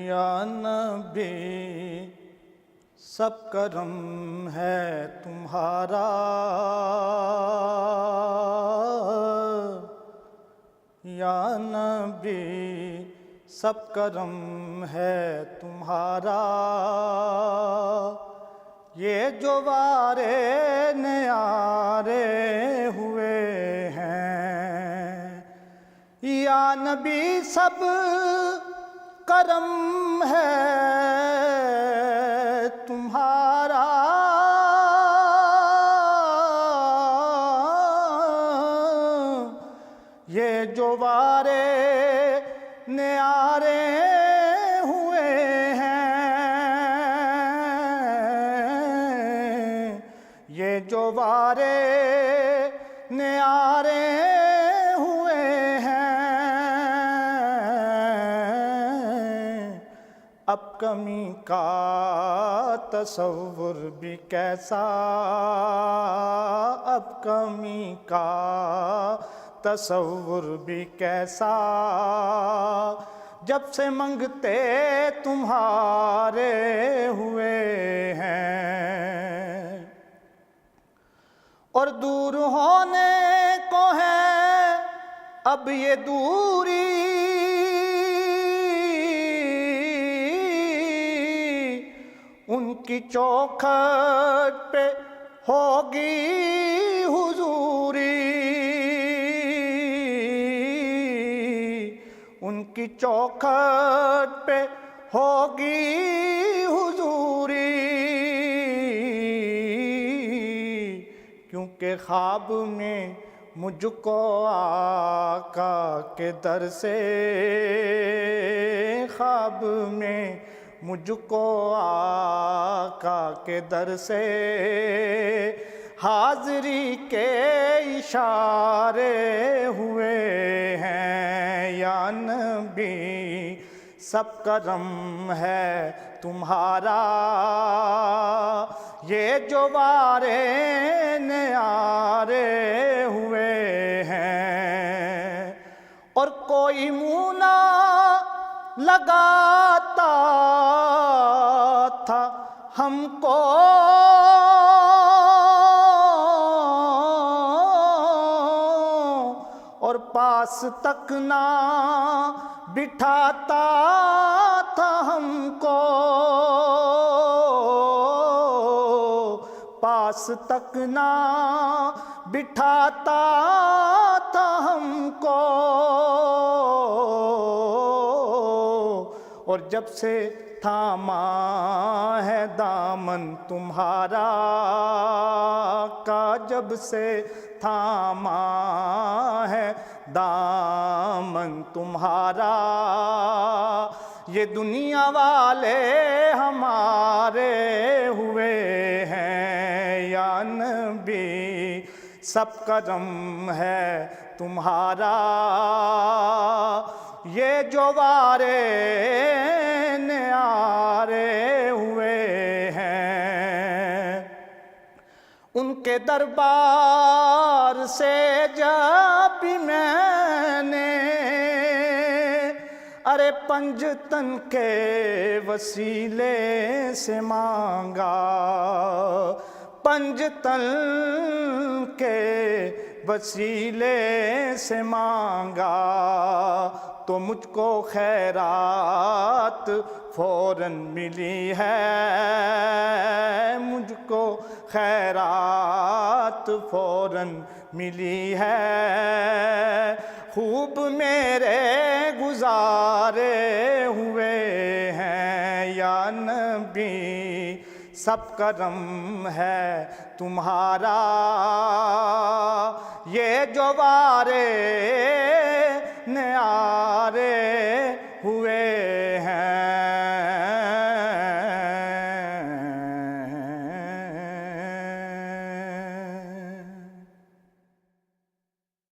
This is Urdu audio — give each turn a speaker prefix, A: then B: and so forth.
A: یا نبی سب کرم ہے تمہارا، یا نبی سب کرم ہے تمہارا، یہ جو وارے نیارے ہوئے ہیں، یا نبی سب کرم ہے تمہارا، یہ جو وارے نیارے ہوئے ہیں، یہ جو وارے نیارے ہوئے ہیں، اب کمی کا تصور بھی کیسا، اب کمی کا تصور بھی کیسا، جب سے منگتے تمہارے ہوئے ہیں، اور دور ہونے کو ہے اب یہ دوری، ان کی چوکھٹ پہ ہوگی حضوری، ان کی چوکھٹ پہ ہوگی حضوری، کیونکہ خواب میں مجھ کو آقا کے در سے، خواب میں مجھ کو آقا کے در سے حاضری کے اشارے ہوئے ہیں، یا نبی سب کرم ہے تمہارا، یہ جو وارے نیارے ہوئے ہیں، اور کوئی منہ نہ لگاتا تھا ہم کو، اور پاس تک نہ بٹھاتا تھا ہم کو، پاس تک نہ بٹھاتا تھا ہم کو، اور جب سے تھاما ہے دامن تمہارا کا، جب سے تھاما ہے دامن تمہارا، یہ دنیا والے ہمارے ہوئے ہیں، یا نبی سب کرم ہے تمہارا، یہ جو وارے نیارے ہوئے ہیں، ان کے دربار سے جب بھی میں نے ارے پنجتن کے وسیلے سے مانگا، پنجتن کے وسیلے سے مانگا، تو مجھ کو خیرات فوراً ملی ہے، مجھ کو خیرات فوراً ملی ہے، خوب میرے گزارے ہوئے ہیں، یا نبی سب کرم ہے تمہارا، یہ جو وارے نیارے ہوئے